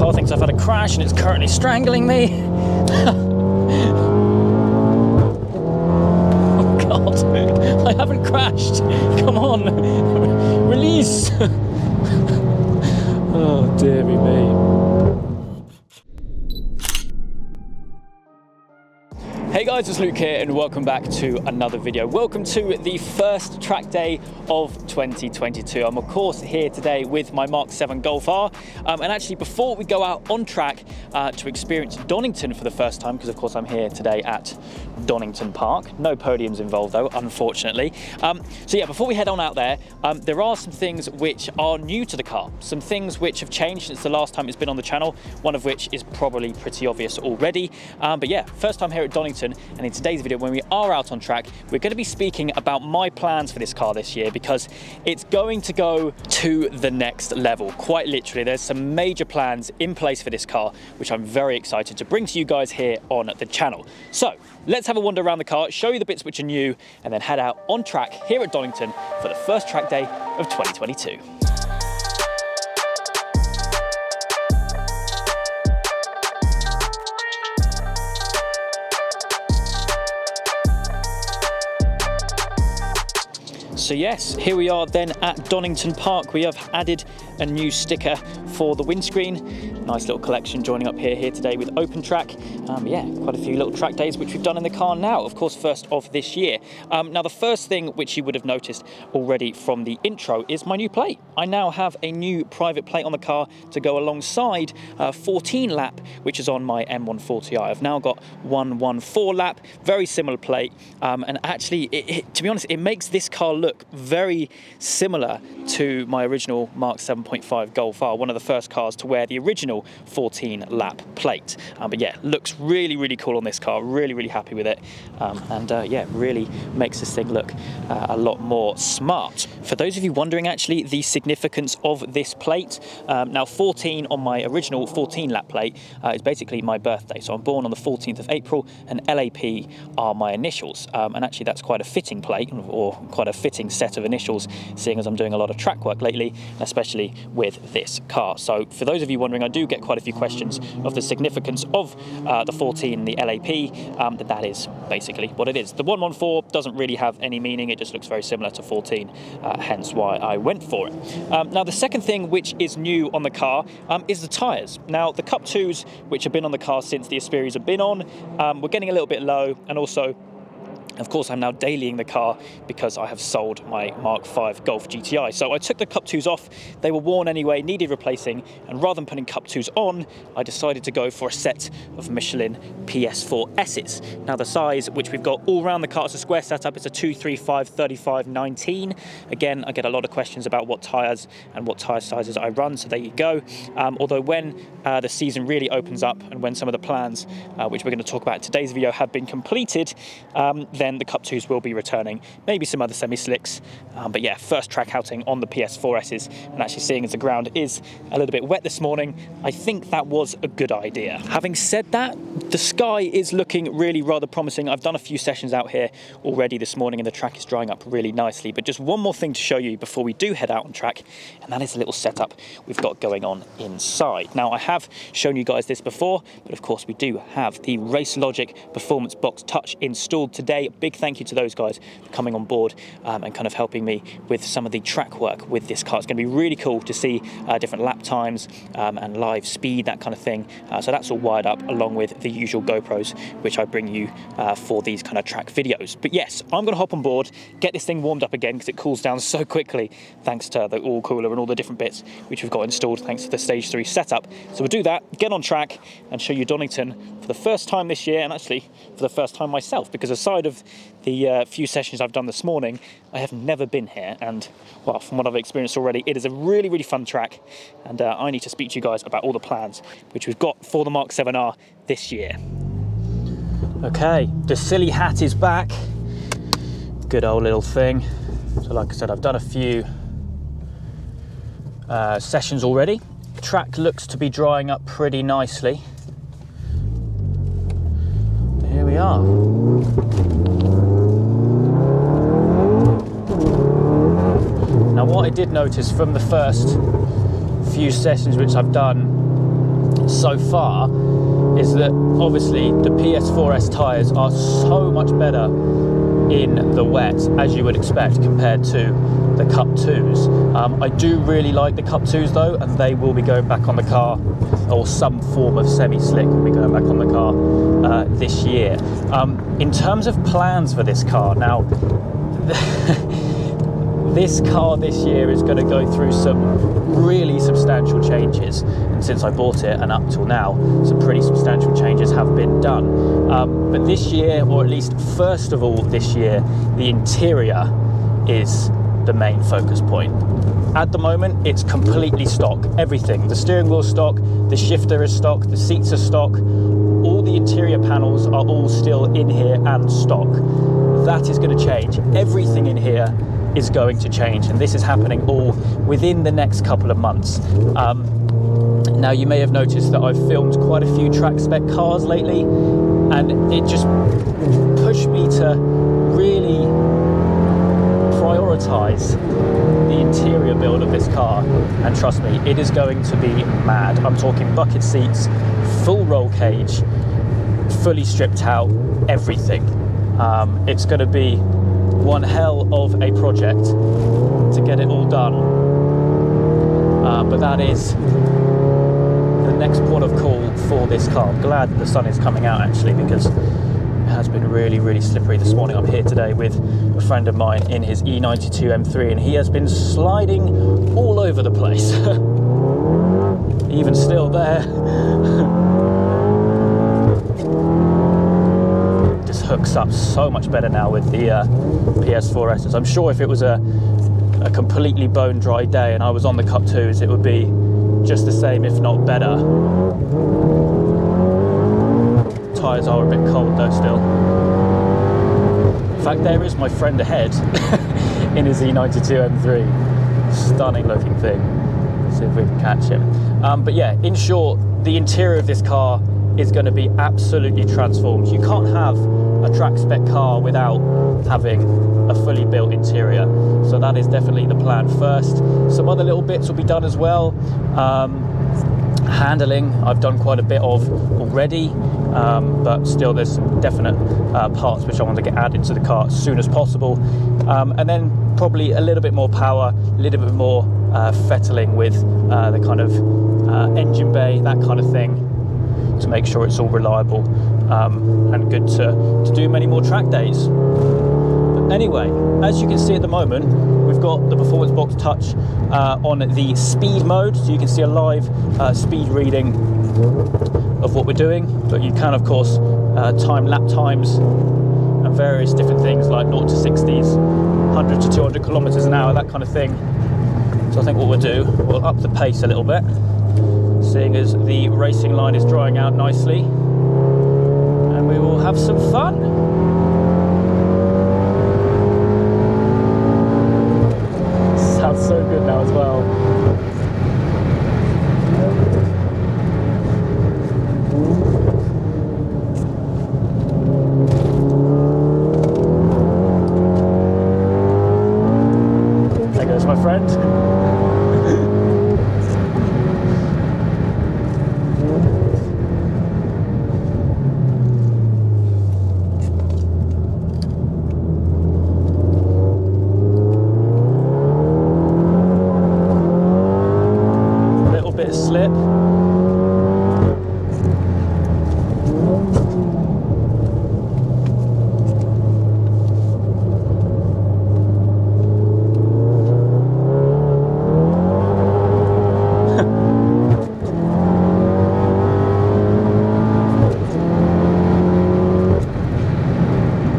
car thinks I've had a crash and it's currently strangling me. Oh God, I haven't crashed. Come on, release. Oh dear me. Hey guys, it's Luke here and welcome back to another video. Welcome to the first track day of 2022. I'm of course here today with my Mark 7 Golf R. And actually before we go out on track to experience Donington for the first time, because of course I'm here today at Donington Park. No podiums involved though, unfortunately. So yeah, before we head on out there, there are some things which are new to the car. Some things which have changed since the last time it's been on the channel, one of which is probably pretty obvious already. But yeah, first time here at Donington, and in today's video, when we are out on track, we're going to be speaking about my plans for this car this year, because it's going to go to the next level. Quite literally, there's some major plans in place for this car, which I'm very excited to bring to you guys here on the channel. So let's have a wander around the car, show you the bits which are new, and then head out on track here at Donington for the first track day of 2022. So yes, here we are then at Donington Park. We have added a new sticker for the windscreen. Nice little collection joining up here today with open track. Yeah, quite a few little track days which we've done in the car now, of course, first of this year. Now the first thing which you would have noticed already from the intro is my new plate. I now have a new private plate on the car to go alongside 14 lap, which is on my M140i. I've now got 114 lap, very similar plate. And actually, to be honest, it makes this car look very similar to my original Mark 7.5 Golf R, one of the first cars to wear the original 14 lap plate. But yeah, looks really cool on this car. Really happy with it. Yeah, really makes this thing look a lot more smart. For those of you wondering actually the significance of this plate, now 14 on my original 14 lap plate is basically my birthday. So I'm born on the 14th of April and LAP are my initials. And actually that's quite a fitting plate, or quite a fitting set of initials, seeing as I'm doing a lot of track work lately, especially with this car. So for those of you wondering, I do get quite a few questions of the significance of the 14 and the LAP, that is basically what it is. The 114 doesn't really have any meaning, it just looks very similar to 14, hence why I went for it. Now the second thing which is new on the car is the tyres. Now the Cup 2s, which have been on the car since the Asperias have been on, we're getting a little bit low, and also of course, I'm now dailying the car because I have sold my Mark 5 Golf GTI. So I took the Cup 2s off, they were worn anyway, needed replacing, and rather than putting Cup 2s on, I decided to go for a set of Michelin PS4Ss. Now the size which we've got all around the car is a square setup, it's a 235/35/19. Again, I get a lot of questions about what tyres and what tyre sizes I run, so there you go. Although when the season really opens up and when some of the plans, which we're going to talk about in today's video, have been completed, then the Cup 2s will be returning, maybe some other semi-slicks, but yeah, first track outing on the PS4Ss, and actually seeing as the ground is a little bit wet this morning, I think that was a good idea. Having said that, the sky is looking really rather promising. I've done a few sessions out here already this morning and the track is drying up really nicely, but just one more thing to show you before we do head out on track, and that is a little setup we've got going on inside. Now I have shown you guys this before, but of course we do have the RaceLogic Performance Box Touch installed today. Big thank you to those guys for coming on board and kind of helping me with some of the track work with this car. It's going to be really cool to see different lap times and live speed, that kind of thing. So that's all wired up along with the usual GoPros, which I bring you for these kind of track videos. But yes, I'm going to hop on board, get this thing warmed up again because it cools down so quickly thanks to the oil cooler and all the different bits which we've got installed thanks to the Stage 3 setup. So we'll do that, get on track and show you Donington for the first time this year, and actually for the first time myself, because aside of the few sessions I've done this morning, I have never been here, and well, from what I've experienced already, it is a really fun track, and I need to speak to you guys about all the plans which we've got for the Mark 7R this year. Okay, the silly hat is back. Good old little thing. So like I said, I've done a few sessions already. The track looks to be drying up pretty nicely. Here we are. Now what I did notice from the first few sessions which I've done so far is that obviously the PS4S tyres are so much better in the wet, as you would expect, compared to the Cup 2s. I do really like the Cup 2s though, and they will be going back on the car, or some form of semi-slick will be going back on the car this year. In terms of plans for this car, now this car this year is going to go through some really substantial changes, and since I bought it and up till now, some pretty substantial changes have been done. But this year, or at least first of all this year, the interior is the main focus point. At the moment, it's completely stock, everything. The steering wheel stock, the shifter is stock, the seats are stock, all the interior panels are all still in here and stock. That is going to change. Everything in here is going to change, and this is happening all within the next couple of months. Now, you may have noticed that I've filmed quite a few track spec cars lately, and it just pushed me to really prioritize the interior build of this car, and trust me, it is going to be mad. I'm talking bucket seats, full roll cage, fully stripped out, everything. It's going to be one hell of a project to get it all done, but that is the next port of call for this car. I'm glad that the sun is coming out actually, because it has been really, really slippery this morning. I'm here today with a friend of mine in his E92 M3, and he has been sliding all over the place. Even still there. Just hooks up so much better now with the PS4S. I'm sure if it was a completely bone dry day and I was on the Cup 2s, it would be just the same, if not better. Tyres are a bit cold though still. In fact, there is my friend ahead in his E92 M3. Stunning looking thing. Let's see if we can catch him. But yeah, in short, the interior of this car is going to be absolutely transformed. You can't have a track spec car without having a fully built interior, so that is definitely the plan first. Some other little bits will be done as well. Handling I've done quite a bit of already, but still there's some definite parts which I want to get added to the car as soon as possible, and then probably a little bit more power, a little bit more fettling with the kind of engine bay, that kind of thing, to make sure it's all reliable and good to do many more track days. But anyway, as you can see at the moment, we've got the Performance Box Touch on the speed mode, so you can see a live speed reading of what we're doing, but you can of course time lap times and various different things like 0 to 60s, 100 to 200 kilometers an hour, that kind of thing. So I think what we'll do, we'll up the pace a little bit, seeing as the racing line is drying out nicely, and we will have some fun. Sounds so good now as well. There goes my friend. Slip.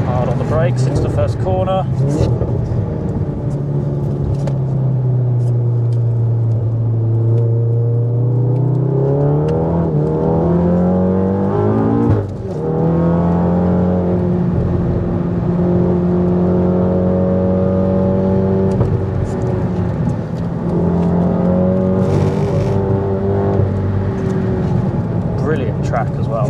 Hard on the brakes into the first corner. Track as well.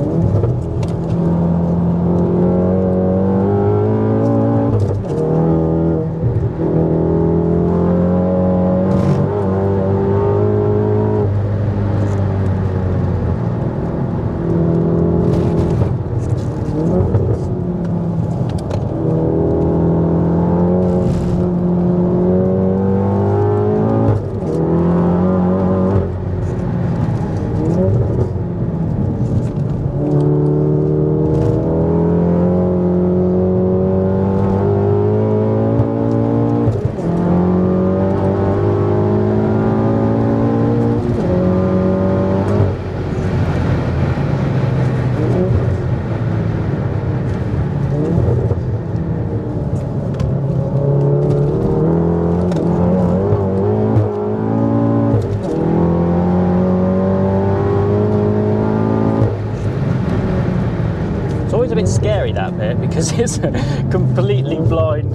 bit scary, that bit, because it's a completely blind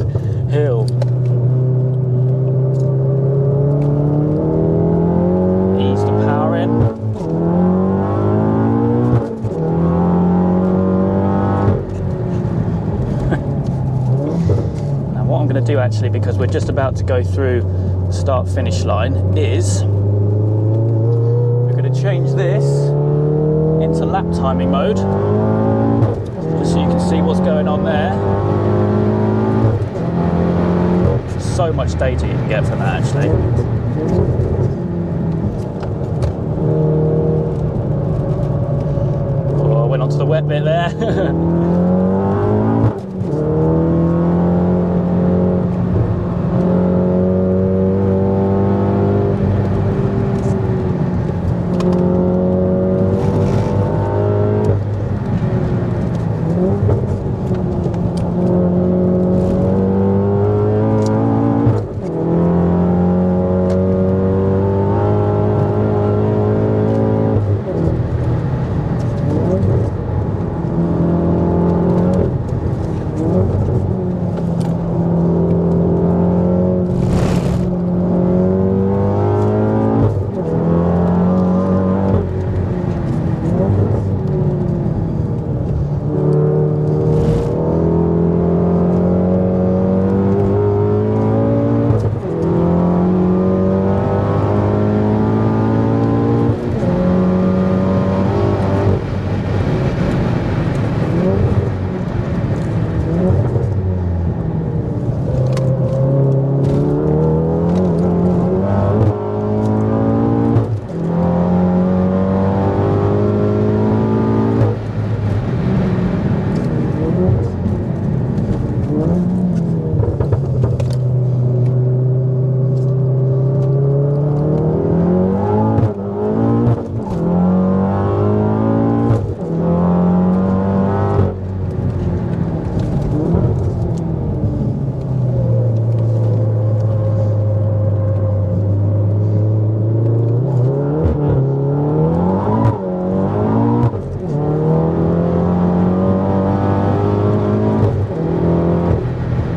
hill. Ease the power in. Now what I'm going to do actually, because we're just about to go through the start-finish line, is we're going to change this into lap timing mode, just so you can see what's going on there. So much data you can get from that actually. Oh, I went onto the wet bit there.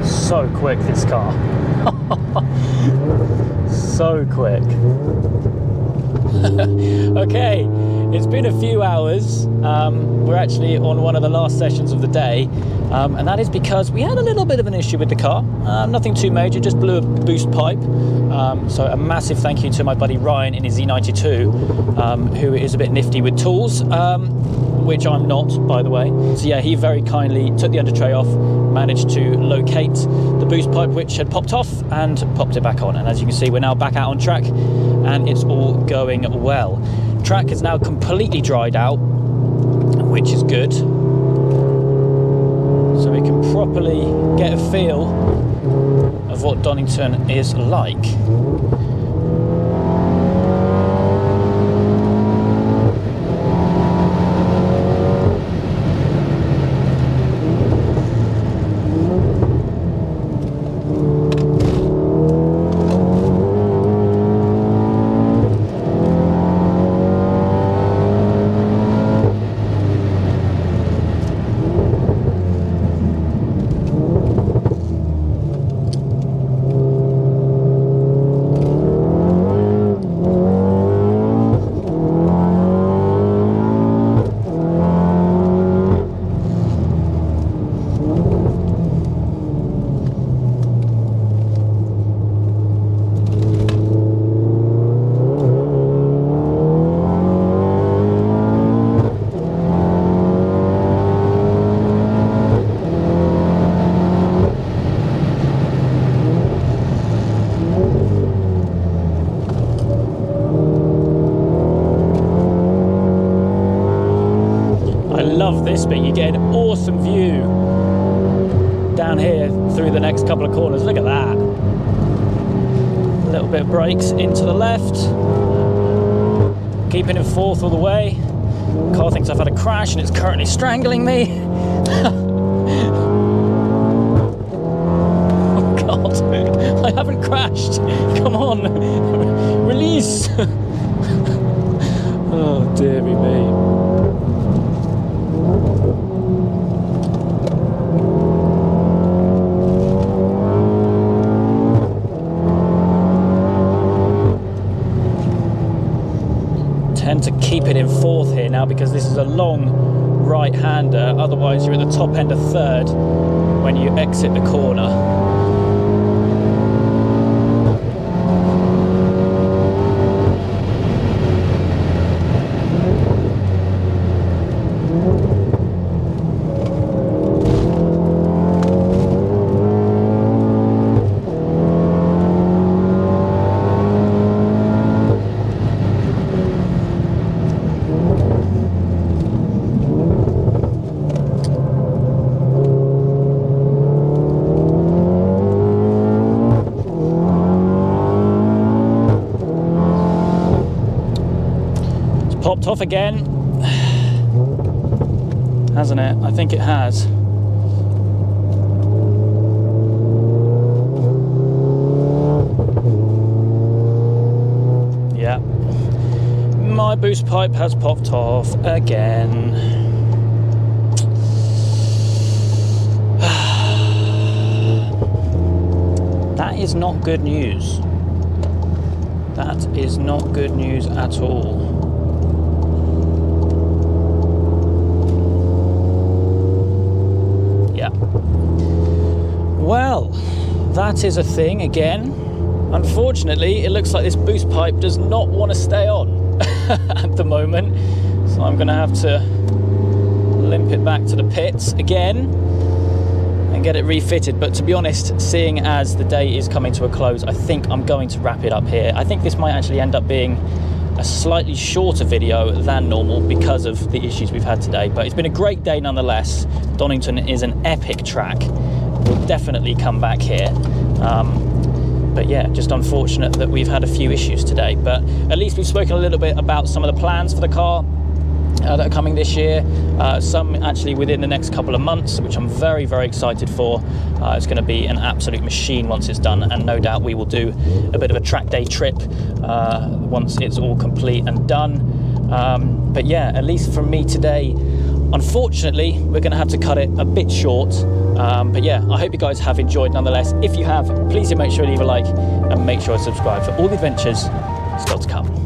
So quick, this car. So quick. Okay, it's been a few hours. We're actually on one of the last sessions of the day, and that is because we had a little bit of an issue with the car. Nothing too major, just blew a boost pipe. So a massive thank you to my buddy Ryan in his Z92, who is a bit nifty with tools, which I'm not, by the way. So yeah, he very kindly took the under tray off, managed to locate the boost pipe which had popped off and popped it back on. And as you can see, we're now back out on track and it's all going well. Track is now completely dried out, which is good. So we can properly get a feel of what Donington is like. Love this bit. You get an awesome view down here through the next couple of corners. Look at that. A little bit of brakes into the left, keeping it fourth all the way. Car thinks I've had a crash and it's currently strangling me. Oh God, I haven't crashed. Come on, release. Oh dearie me. keep it in fourth here now because this is a long right-hander. Otherwise, you're at the top end of third when you exit the corner. Popped off again, hasn't it? I think it has. Yeah, my boost pipe has popped off again. That is not good news. That is not good news at all. Well, that is a thing again. Unfortunately, it looks like this boost pipe does not want to stay on at the moment. So I'm going to have to limp it back to the pits again and get it refitted. But to be honest, seeing as the day is coming to a close, I think I'm going to wrap it up here. I think this might actually end up being a slightly shorter video than normal because of the issues we've had today. But it's been a great day nonetheless. Donington is an epic track. We'll definitely come back here. But yeah, just unfortunate that we've had a few issues today. But at least we've spoken a little bit about some of the plans for the car that are coming this year. Some actually within the next couple of months, which I'm very, very excited for. It's going to be an absolute machine once it's done, and no doubt we will do a bit of a track day trip once it's all complete and done. But yeah, at least from me today, unfortunately, we're going to have to cut it a bit short. But yeah, I hope you guys have enjoyed nonetheless. If you have, please do make sure you leave a like and make sure to subscribe for all the adventures still to come.